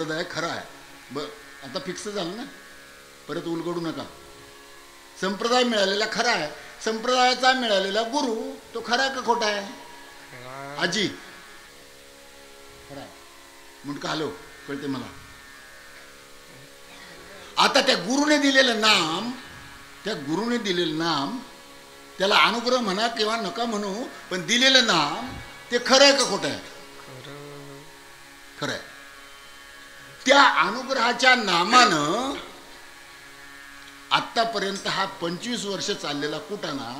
संप्रदाय खरा आहे. आता फिक्स झालं ना, परत उलगडू नका. संप्रदाय मिळालेला खरा आहे. संप्रदायाचा मिळालेला गुरु तो खरा आहे का खोटा आहे? आजी खरा आहे. मुंडका हॅलो, कळते मला. आता त्या गुरुने दिलेलं नाम, त्या गुरुने दिलेलं नाम, त्याला अनुग्रह म्हणा किंवा नका म्हणू, पण दिलेलं नाम ते खरं आहे का खोटं आहे? खरं आहे. त्या अनुग्रहाच्या नामानं आतापर्यंत हा 25 वर्ष चाललेला कुटाणा,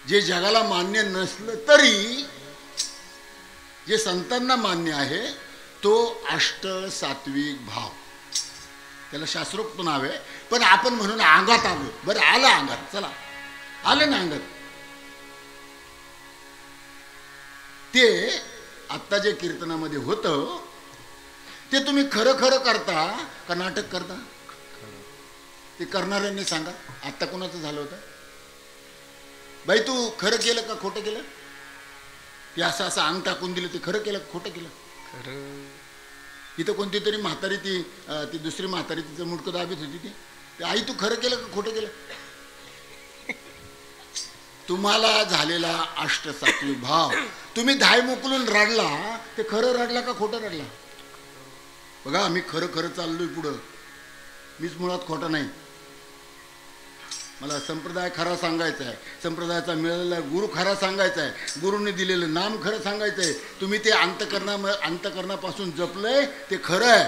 जे जगाला मान्य नसलं तरी जे संतांना मान्य आहे, तो अष्ट सात्विक भाव, त्याला शास्त्रोक्त नाव आहे. पण आपण म्हणून अंगात आलो. बरं आलं अंगात, चला आलं ना अंगात. ते आत्ता जे कीर्तनामध्ये होतं ते तुम्ही खरं खरं करता का नाटक करता? ते करणाऱ्यांनी सांगा. आत्ता कोणाचं झालं होतं? बाई तू खरं केलं का खोटं केलं? ते असं असं अंग टाकून दिलं, ते खरं केलं का खोटं केलं? इथं कोणती तरी म्हातारी, ती दुसरी म्हातारी तिचं मुडकं दाबीत होती. ती आई तू खरं केलं का खोटं केलं? तुम्हाला झालेला अष्ट सात्विक भाव, तुम्ही धाय मोकलून रडला, ते खरं रडला का खोटं रडला? बघा आम्ही खरं खरं चाललोय पुढं, मीच मुळात खोटा नाही. मला संप्रदाय खरा सांगायचा आहे, संप्रदायाचा मिळालेला गुरु खरा सांगायचा आहे, गुरुने दिलेलं नाम खरं सांगायचं आहे. तुम्ही ते अंतकरणापासून जपलंय ते खरं आहे,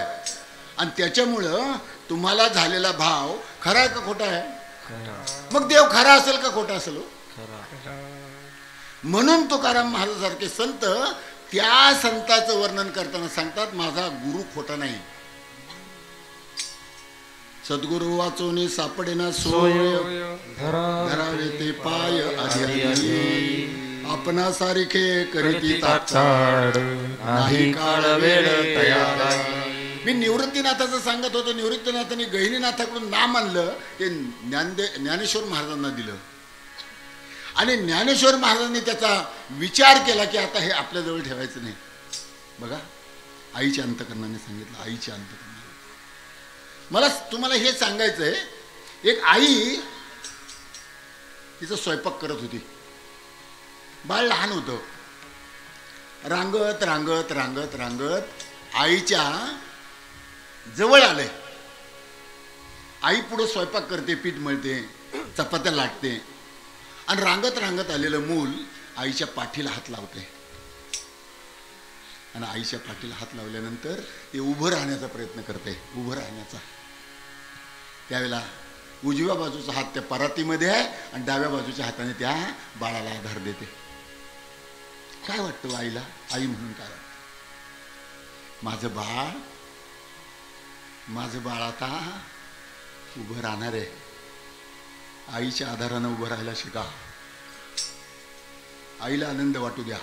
आणि त्याच्यामुळं तुम्हाला झालेला भाव खरा आहे का खोटा आहे? मग देव खरा असेल का खोटा असेल? म्हणून तुकाराम महाराजांसारखे संत त्या संताचं वर्णन करताना सांगतात, माझा गुरु खोटा नाही. सद्गुरु वाचोनी सापडेना सोय, धरावे ते पाय आधी, आपणा सारिखे करीती ताकाड, नाही काळ वेळ तयार. मी निवृत्तीनाथाचं सांगत होतो. निवृत्तीनाथांनी गहिनीनाथाकडून नाम आणलं, ते ज्ञानेश्वर महाराजांना दिलं, आणि ज्ञानेश्वर महाराजांनी त्याचा विचार केला की आता हे आपल्याजवळ ठेवायचं नाही. बघा आईच्या अंतकरणाने सांगितलं, आईच्या अंतकरणाने. मला तुम्हाला हे सांगायचं आहे, एक आई तिचं स्वयंपाक करत होती, बाळ लहान होतं. रांगत रांगत रांगत रांगत आईच्या जवळ आले. आई पुढे स्वयंपाक करते, पीठ मळते, चपात्या लाटते, आणि रांगत रांगत आलेलं मूल आईच्या पाठीला हात लावते, आणि आईच्या पाठीला हात लावल्यानंतर ते उभं राहण्याचा प्रयत्न करते, उभं राहण्याचा. त्यावेळेला उजव्या बाजूचा हात त्या परातीमध्ये आहे, आणि डाव्या बाजूच्या हाताने त्या बाळाला आधार देते. काय वाटतं आईला? आई म्हणून काय वाटतं? माझं बाळ आता उभं राहणार आहे. आईच्या आधारानं उभं राहायला शिका. आईला आनंद वाटू द्या.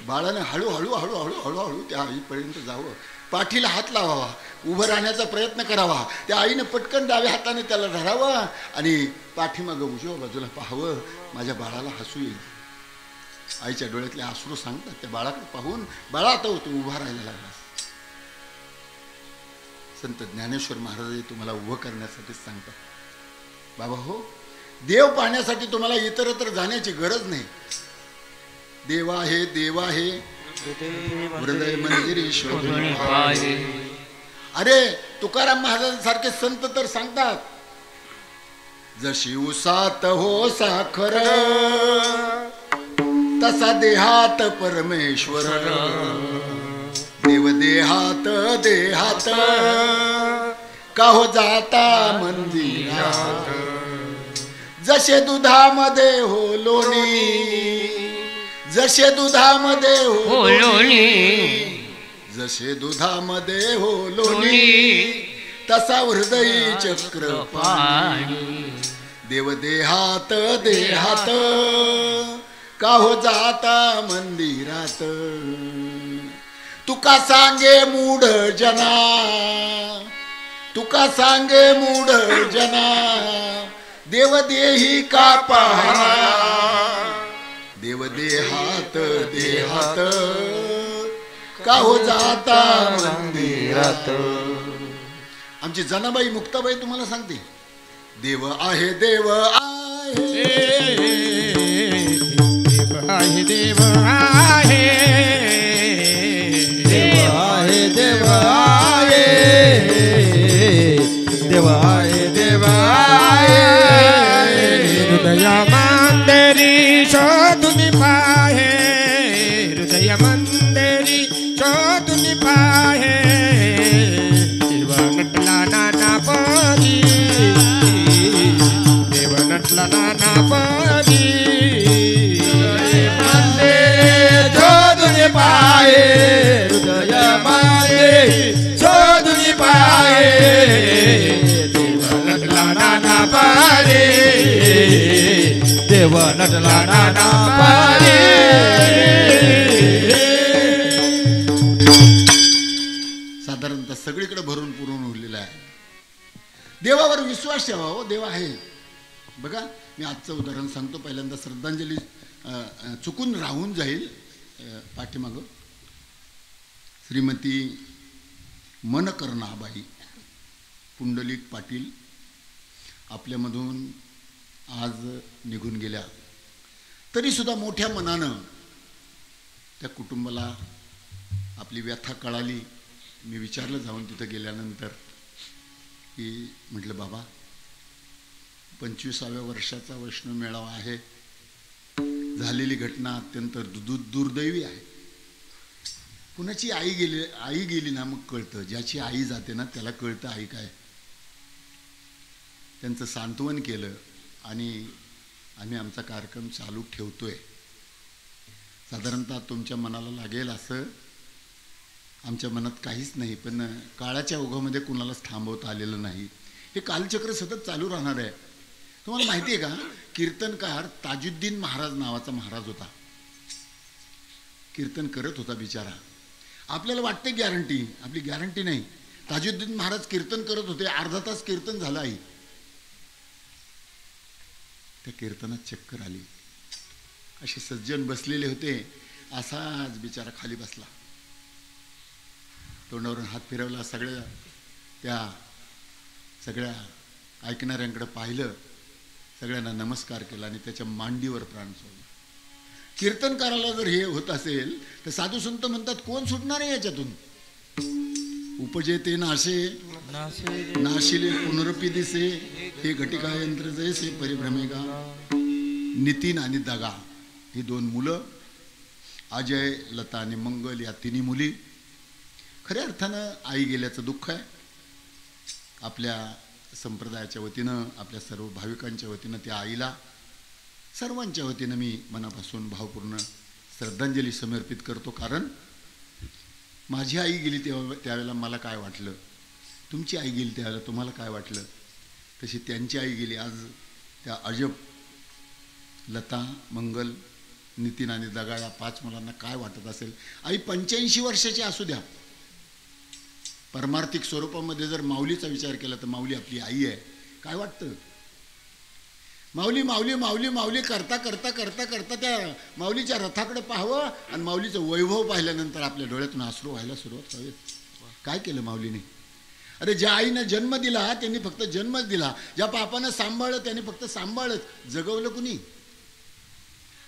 बाळानं हळूहळू हळूहळू हळूहळू त्या आईपर्यंत जावं, पाठीला हात लावावा, उभं राहण्याचा प्रयत्न करावा. त्या आईनं पटकन डाव्या हाताने त्याला धरावं आणि पाठीमागं उजव्या बाजूला पाहावं. माझ्या बाळाला हसू येईल. आईच्या डोळ्यातले अश्रू सांगतात, त्या बाळाकडे पाहून बाळा आता होतो उभा राहायला लागला. संत ज्ञानेश्वर महाराज तुम्हाला उभं करण्यासाठी सांगतात, बाबा हो, देव पाहण्यासाठी तुम्हाला इतरत्र जाण्याची गरज नाही. देव आहे, देव आहे, हृदय मंदिरी शोधून पाहे. अरे तुकाराम महाराजांसारखे संत तर सांगतात, जशी उसात हो साखर, तसा देहात परमेश्वर. देव देहात देहात, का हो जाता मंदिरात. जसे दुधामध्ये हो लोणी, जसे दुधामध्ये हो लोणी, जसे दुधामध्ये हो लोणी, तसा हृदयी चक्र पाणी. देव देहात देहात, का हो जाता मंदिरात. तुका सांगे मूढ जना, तुका सांगे मूढ जना, देव देही का पाहना. देव देहात देहात, का हो जाता मंदिरात. आमची जनाबाई मुक्ताबाई तुम्हाला सांगते, देव आहे देव आहे देव आहे देव आहे देव आहे देव आहे देव आहे देव आहे. हृदया मंदिरी शोधून पाहे, हृदय मंदिरी शोधून पाहे. देव नटला नाना परी, देव नटला नाना परी. शोधून पाहे, हृदय मंदिरी शोधून पाहे. देव नटला नाना परी, देव नटला नाना परी. साधारणतः सगळीकडे भरून पुरून उरलेला आहे. देवावर विश्वास ठेवा हो, देव आहे. बघा मी आजचं उदाहरण सांगतो. पहिल्यांदा श्रद्धांजली चुकून राहून जाईल पाठीमागं. श्रीमती मनकर्णाबाई पुंडलिक पाटील आपल्यामधून आज निघून गेल्या. तरीसुद्धा मोठ्या मनानं त्या कुटुंबाला आपली व्यथा कळाली. मी विचारलं जाऊन तिथं गेल्यानंतर की म्हटलं बाबा 25व्या वर्षाचा वैष्णव मेळावा आहे. झालेली घटना अत्यंत दुर्दैवी आहे. कुणाची आई गेली ना मग कळतं. ज्याची आई जाते ना त्याला कळतं आई काय. त्यांचं सांत्वन केलं आणि आम्ही आमचा कार्यक्रम चालू ठेवतोय. साधारणतः तुमच्या मनाला लागेल असं आमच्या मनात काहीच नाही, पण काळाच्या ओघामध्ये कुणालाच थांबवता आलेलं नाही. हे कालचक्र सतत चालू राहणार आहे. तुम्हाला माहिती आहे का, कीर्तनकार ताजुद्दीन महाराज नावाचा महाराज होता. कीर्तन करत होता बिचारा. आपल्याला वाटते गॅरंटी, आपली गॅरंटी नाही. ताजुद्दीन महाराज कीर्तन करत होते. अर्धा तास कीर्तन झालं आई. त्या कीर्तनात चक्कर आली. असे सज्जन बसलेले होते. असाच बिचारा खाली बसला. तोंडावरून हात फिरवला. सगळ्या ऐकणाऱ्यांकडे पाहिलं. सगळ्यांना नमस्कार केला आणि त्याच्या मांडीवर प्राण सोडला. कीर्तनकाराला जर हे होत असेल तर साधू संत म्हणतात कोण सुटणार आहे याच्यातून. उपजेते नाशे नाशिले पुनरपी दिसे, हे घटिका यंत्र जैसे परिभ्रमेगा. नितीन आणि दगा ही 2 मुलं, अजय, लता आणि मंगल या 3 मुली. खऱ्या अर्थानं आई गेल्याचं दुःख आहे. आपल्या संप्रदायाच्या वतीनं, आपल्या सर्व भाविकांच्या वतीनं त्या आईला सर्वांच्या वतीनं मी मनापासून भावपूर्ण श्रद्धांजली समर्पित करतो. कारण माझी आई गेली त्यावेळेला मला काय वाटलं, तुमची आई गेली त्यावेळेला तुम्हाला काय वाटलं, तशी त्यांची आई गेली. आज त्या अजब, लता, मंगल, नितीन आणि दगा या 5 मुलांना काय वाटत असेल. आई 85 वर्षाची असू द्या, परमार्थिक स्वरूपामध्ये जर माऊलीचा विचार केला तर माऊली आपली आई आहे. काय वाटतं. माऊली माऊली माऊली माऊली करता करता करता करता त्या माऊलीच्या रथाकडे पाहावं आणि माऊलीचं वैभव पाहिल्यानंतर आपल्या डोळ्यातून अश्रू व्हायला सुरुवात व्हावी. काय केलं माऊलीने. अरे ज्या आईनं जन्म दिला त्यांनी फक्त जन्मच दिला. ज्या बापानं सांभाळलं त्यांनी फक्त सांभाळलं. जगवलं कुणी.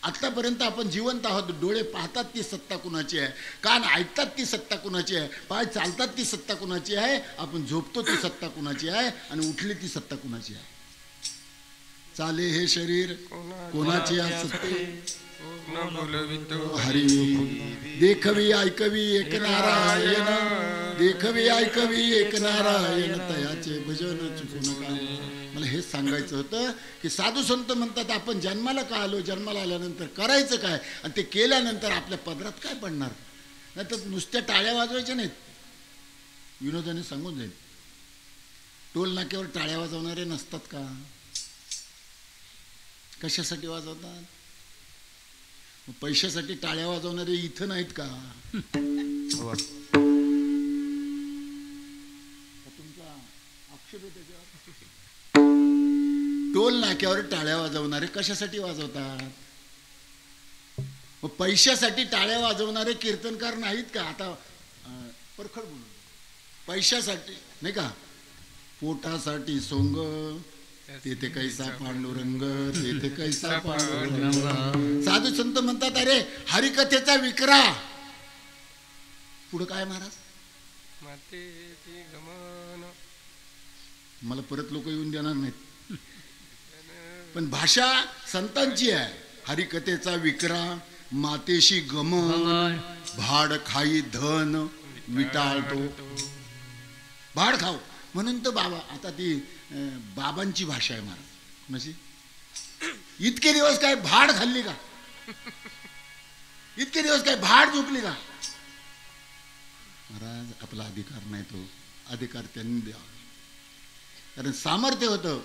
आत्तापर्यंत आपण जिवंत आहोत. डोळे पाहतात ती सत्ता कुणाची आहे, कान ऐकतात ती सत्ता कुणाची आहे, पाय चालतात ती सत्ता कुणाची आहे, आपण झोपतो ती सत्ता कुणाची आहे आणि उठली ती सत्ता कुणाची आहे. चाले हे शरीर कोणाचे असते हरी. देखवी ऐकवी एक नारायण, देखवी ऐकवी एक नारायण, तयाचे भजन चुकू नका. मला हेच सांगायचं होतं की साधू संत म्हणतात आपण जन्माला का आलो, जन्माला आल्यानंतर करायचं काय आणि ते केल्यानंतर आपल्या पदरात काय पडणार. नाही तर नुसत्या टाळ्या वाजवायच्या नाहीत. विनोदाने सांगून जाईल, टोल नाक्यावर टाळ्या वाजवणारे नसतात का. कशासाठी वाजवतात. पैशासाठी टाळ्या वाजवणारे इथं नाहीत का. तुमचा आक्षेप आहे त्याच्यावर. टोल नाक्यावर टाळ्या वाजवणारे कशासाठी वाजवतात. पैशासाठी टाळ्या वाजवणारे कीर्तनकार नाहीत का. आता परखड बोलू, पैशासाठी नाही का, पोटासाठी सोंग तेथे कैसा पांडुरंग, तेथे कैसा पांडुरंग. साधू संत म्हणतात अरे हरिकथेचा विक्रा. पुढं काय महाराज, मला परत लोक येऊन देणार नाहीत, पण भाषा संतांची आहे. हरिकथेचा विक्रा, मातेशी गमन, भाड खाई धन विटाळतो. भाड खाऊ म्हणून तर बाबा, आता ती बाबांची भाषा आहे महाराज. म्हणजे इतके दिवस काय भाड खाल्ली का, इतके दिवस काय भाड झुकली का. महाराज आपला अधिकार नाही, तो अधिकार त्यांनी द्यावा, कारण सामर्थ्य होतं.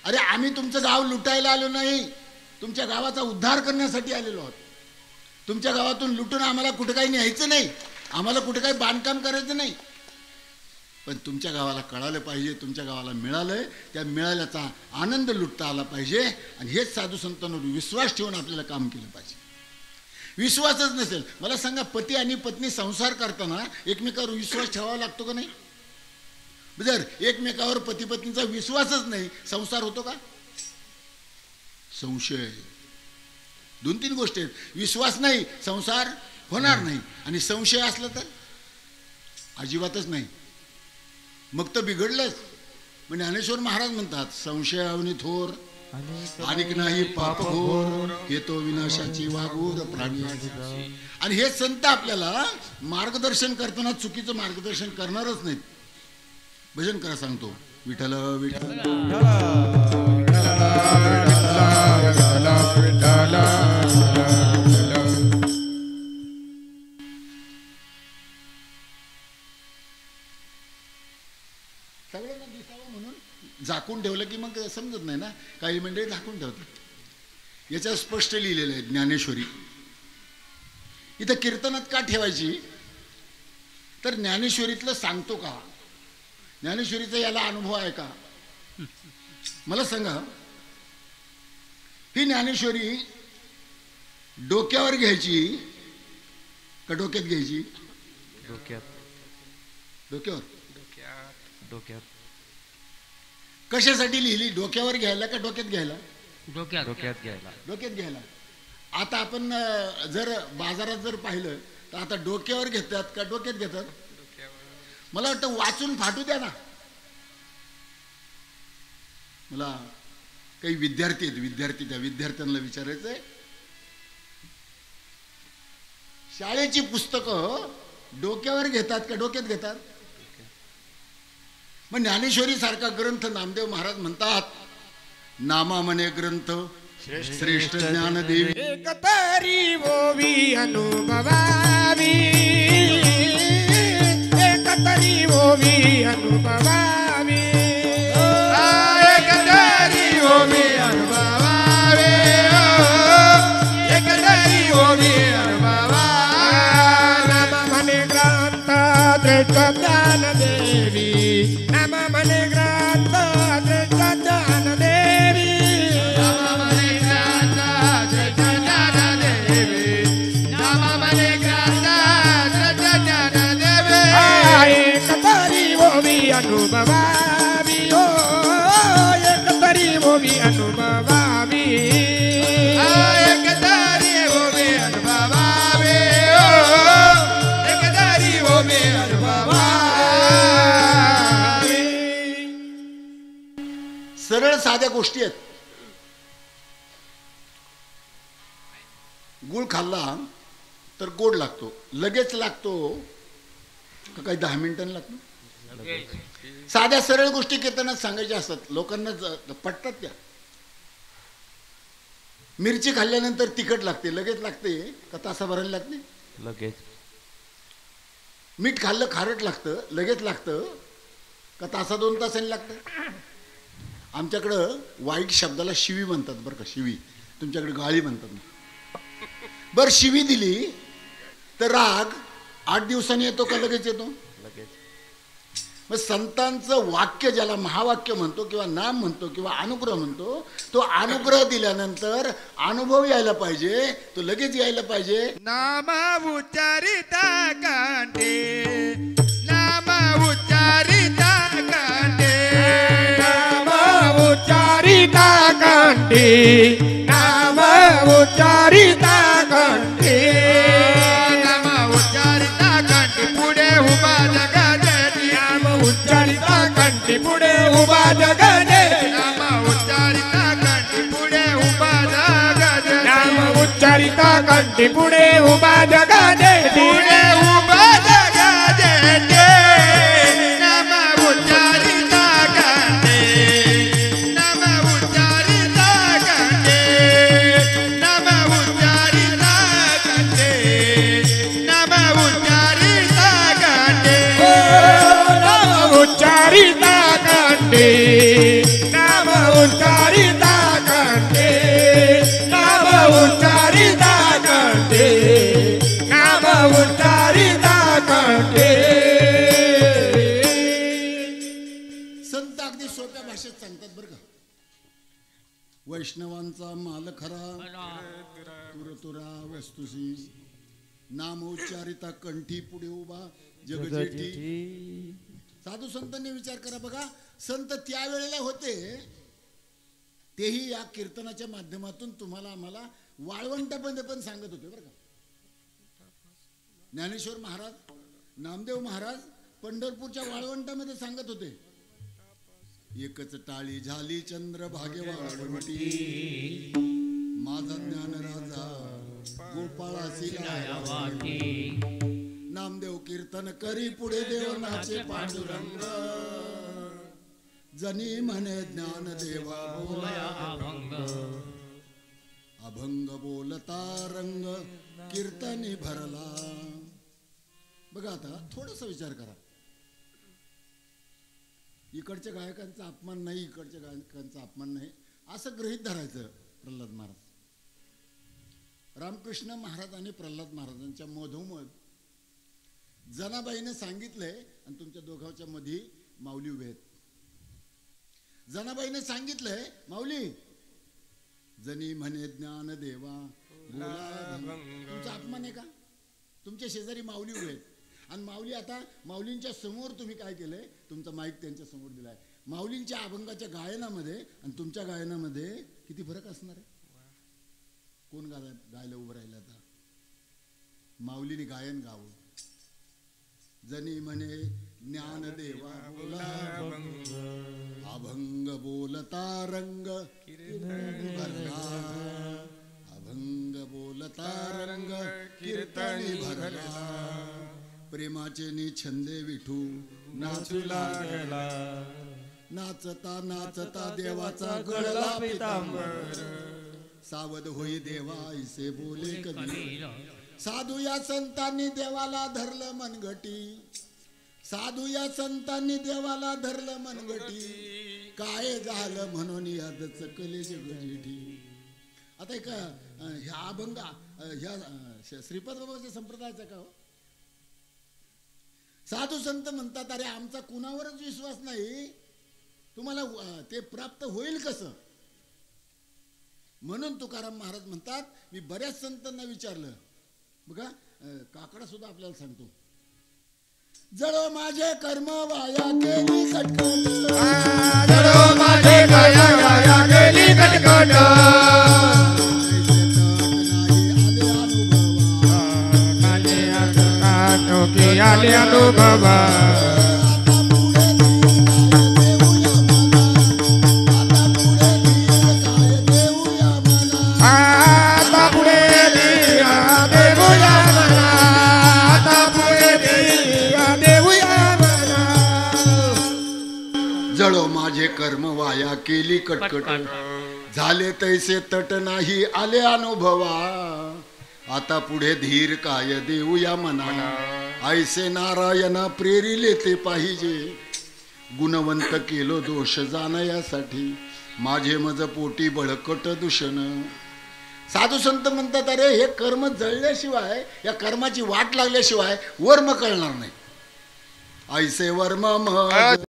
अरे आम्ही तुमचं गाव लुटायला आलो नाही, तुमच्या गावाचा उद्धार करण्यासाठी आलेलो आहोत. तुमच्या गावातून लुटून आम्हाला कुठे काही न्यायचं नाही, आम्हाला कुठे काही बांधकाम करायचं नाही, पण तुमच्या गावाला कळालं पाहिजे, तुमच्या गावाला मिळालंय, त्या मिळाल्याचा आनंद लुटता आला पाहिजे. आणि हेच साधू संतांवर विश्वास ठेवून आपल्याला काम केलं पाहिजे. विश्वासच नसेल, मला सांगा, पती आणि पत्नी संसार करताना एकमेकावर विश्वास ठेवावा लागतो का नाही. जर एकमेकावर पती पत्नीचा विश्वासच नाही, संसार होतो का. संशय, 2-3 गोष्टी आहेत. विश्वास नाही, संसार होणार नाही, आणि संशय असला तर अजिबातच नाही, मग तर बिघडलंच. म्हणजे ज्ञानेश्वर महाराज म्हणतात, संशयावनी थोर अनेक नाही पाप घोर, येतो विनाशाची वाघोर प्राणी. आणि हे संत आपल्याला मार्गदर्शन करताना चुकीचं मार्गदर्शन करणारच नाहीत. भजन करा सांगतो, विठ्ठल विठ्ठल सगळ्यांना दिसावं म्हणून झाकून ठेवलं की मग समजत नाही ना. काही मंडळी झाकून ठेवतात. याच्यात स्पष्ट लिहिलेलं आहे ज्ञानेश्वरी. इथं कीर्तनात का ठेवायची, तर ज्ञानेश्वरीतलं सांगतो का, ज्ञानेश्वरीचा याला अनुभव आहे का. मला सांगा, ही ज्ञानेश्वरी डोक्यावर घ्यायची का डोक्यात घ्यायची. डोक्यात. डोक्यावर. डोक्यात. कशासाठी लिहिली, डोक्यावर घ्यायला का डोक्यात घ्यायला. डोक्यात. डोक्यात घ्यायला. डोक्यात घ्यायला. आता आपण जर बाजारात जर पाहिलं तर आता डोक्यावर घेतात का डोक्यात घेतात. मला वाटतं वाचून फाटू द्या ना. मला काही विद्यार्थी आहेत, विद्यार्थी, त्या विद्यार्थ्यांना विचारायचंय, शाळेची पुस्तकं डोक्यावर घेतात का डोक्यात घेतात. मग ज्ञानेश्वरी सारखा ग्रंथ नामदेव महाराज म्हणतात, नामा मने ग्रंथ श्रेष्ठ ज्ञानदेवी. एकतरी ओवी अनुभवावी, एकतरी ओवी अनुभवावी, एकतरी ओवी अनुभवावी, एकतरी ओवी अनुभवावी. नाम म्हणे ग्रंथ श्रेष्ठ ज्ञानदेवी, नाम म्हणे ग्रंथ श्रेष्ठ ज्ञानदेवी, नाम म्हणे ग्रंथ श्रेष्ठ ज्ञानदेवी, नाम म्हणे ग्रंथ श्रेष्ठ ज्ञानदेवी. एकतरी ओवी अनुभवावी, ओ एकतरी ओवी अनुभवावी, एकतरी ओवी अनुभवावी, ओ एकतरी ओवी अनुभवावी. सरळ साध्या गोष्टी आहेत. गुळ खाल्ला तर गोड लागतो, लगेच लागतो का काही 10 मिनिटांनी लागतो. साध्या सरळ गोष्टी कीर्तनात सांगायच्या असतात, लोकांना पटतात त्या. मिरची खाल्ल्यानंतर तिखट लागते, लगेच लागते का तासाभराला लागते. लगेच. मीठ खाल्लं खारट लागतं, लगेच लागतं का तासा 2 तासांनी लागतं. आमच्याकडं वाईट शब्दाला शिवी म्हणतात बरं का, शिवी. तुमच्याकडे गाळी म्हणतात. बरं, शिवी दिली तर राग 8 दिवसांनी येतो का लगेच येतो. लगेच. मग संतांचं वाक्य ज्याला महावाक्य म्हणतो किंवा नाम म्हणतो किंवा अनुग्रह म्हणतो, तो अनुग्रह दिल्यानंतर अनुभव यायला पाहिजे, तो लगेच यायला पाहिजे. नाम उच्चारिता कांटे, नाम उच्चारिता कांटे, नाम उच्चारिता कांटे, नाम उच्चारिता कांटे, नाम उच्चारिता कांटे पुढे उभा जगादेवी, नाम उच्चारिता कांटे पुढे उभा जगादेवी, नाम उच्चारिता कांटे पुढे उभा जगादेवी, नाम उच्चारिता कांटे पुढे उभा जगादेवी, पुढे उभा जगादेवी, नाम उच्चारिता कांटे, नाम उच्चारिता कांटे, नाम उच्चारिता कांटे, नाम उच्चारिता कांटे, नाम उच्चारिता कांटे, नाम उच्चारिता कांटे, नाम उच्चारिता कांटे, नाम उच्चारिता कांटे. संत अगदी सोप्या भाषेत सांगतात बरं का. वैष्णवांचा माल खरा, तुरतुरा वस्तुसी, नाम उच्चारिता कंठी पुढे उभा जगजेठी. साधू संतांनी विचार करा बघा, संत त्यावेळेला होते तेही या कीर्तनाच्या माध्यमातून तुम्हाला आम्हाला वाळवंटामध्ये पण सांगत होते बरं का. ज्ञानेश्वर महाराज, नामदेव महाराज पंढरपूरच्या वाळवंटामध्ये सांगत होते, एकच टाळी झाली चंद्र भागे वाळवंटी, माझा ज्ञान राजा गोपाळासी वाटी, नामदेव कीर्तन करी पुढे देव नाचे पांडुरंग, जनी म्हणे ज्ञान देवा बोला अभंग बोलता रंग कीर्तनी भरला. बघा आता थोडासा विचार करा, इकडच्या गायकांचा अपमान नाही, इकडच्या गायकांचा अपमान नाही असं गृहीत धरायचं. प्रल्हाद महाराज, रामकृष्ण महाराज आणि प्रल्हाद महाराजांच्या मधोमध जनाबाईने सांगितलंय आणि तुमच्या दोघांच्या मध्ये माऊली उभे आहेत. जनाबाईने सांगितलंय, माऊली जनी म्हणे ज्ञान देवा बोला. तुमचा अपमान आहे का? तुमच्या शेजारी माऊली उभे आहेत आणि माऊली आता माऊलींच्या समोर तुम्ही काय केलंय, तुमचा माईक त्यांच्या समोर दिलाय. माऊलींच्या अभंगाच्या गायनामध्ये आणि तुमच्या गायनामध्ये किती फरक असणार आहे? कोण गायला उभं राहिलं आता? माऊलीने गायन गावं. जनी म्हणे ज्ञान देवा बोला अभंग बोलता रंग भरला, अभंग बोलता रंग कीर्तनी भरला, प्रेमाचे निछंदे विठू नाचू लागला, नाचता नाचता देवाचा गळला पितांबर, सावध होई देवा ऐसे बोले कबीर, साधू या संतांनी देवाला धरलं मनगटी, साधू या संतांनी देवाला धरलं मनगटी, काय झालं म्हणून यादच कलेज गजेठी. आता एक ह्या अभंग ह्या श्रीपाद बाबाच्या संप्रदायाचा का हो? साधू संत म्हणतात, अरे आमचा कुणावरच विश्वास नाही, तुम्हाला ते प्राप्त होईल कसं? म्हणून तुकाराम महाराज म्हणतात, मी बऱ्याच संतांना विचारलं. बघा काकडा सुद्धा आपल्याला सांगतो, जळो माझे कर्म वाया केली कटकट, जळो माझे कर्म वाया केली कटकट, आले अनुभवा, जळो माझे कर्म वाया केली कटकट, झाले तैसे तट नाही आले अनुभवा, आता पुढे धीर काय देऊया मना, ऐसे नारायणा प्रेरिले ते पाहिजे, गुणवंत केलो दोष जाणयासाठी, माझे मज पोटी बळकट दूषण. साधू संत म्हणतात, अरे हे कर्म जळल्याशिवाय, या कर्माची वाट लागल्याशिवाय वर्म कळणार नाही. ऐसे वर्म मज